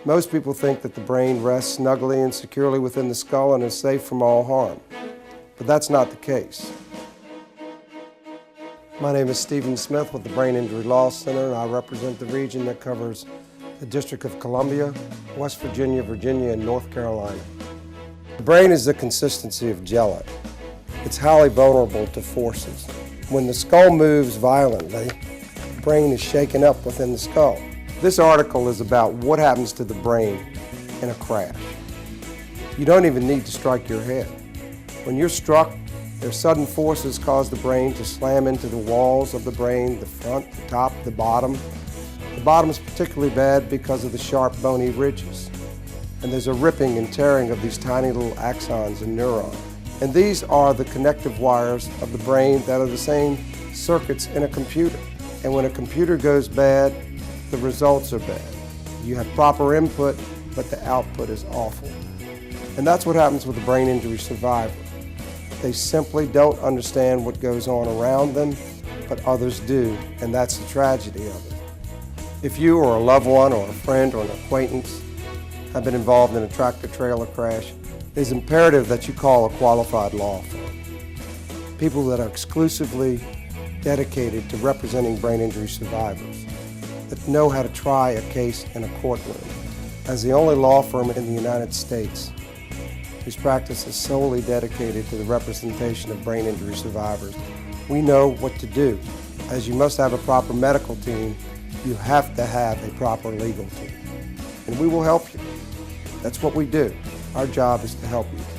Most people think that the brain rests snugly and securely within the skull and is safe from all harm, but that's not the case. My name is Stephen Smith with the Brain Injury Law Center, and I represent the region that covers the District of Columbia, West Virginia, Virginia, and North Carolina. The brain is the consistency of gelatin. It's highly vulnerable to forces. When the skull moves violently, the brain is shaken up within the skull. This article is about what happens to the brain in a crash. You don't even need to strike your head. When you're struck, their sudden forces cause the brain to slam into the walls of the brain, the front, the top, the bottom. The bottom is particularly bad because of the sharp bony ridges. And there's a ripping and tearing of these tiny little axons and neurons. And these are the connective wires of the brain that are the same circuits in a computer. And when a computer goes bad, the results are bad. You have proper input, but the output is awful. And that's what happens with a brain injury survivor. They simply don't understand what goes on around them, but others do, and that's the tragedy of it. If you or a loved one or a friend or an acquaintance have been involved in a tractor-trailer crash, it is imperative that you call a qualified law firm. People that are exclusively dedicated to representing brain injury survivors, that know how to try a case in a courtroom. As the only law firm in the United States whose practice is solely dedicated to the representation of brain injury survivors, we know what to do. As you must have a proper medical team, you have to have a proper legal team. And we will help you. That's what we do. Our job is to help you.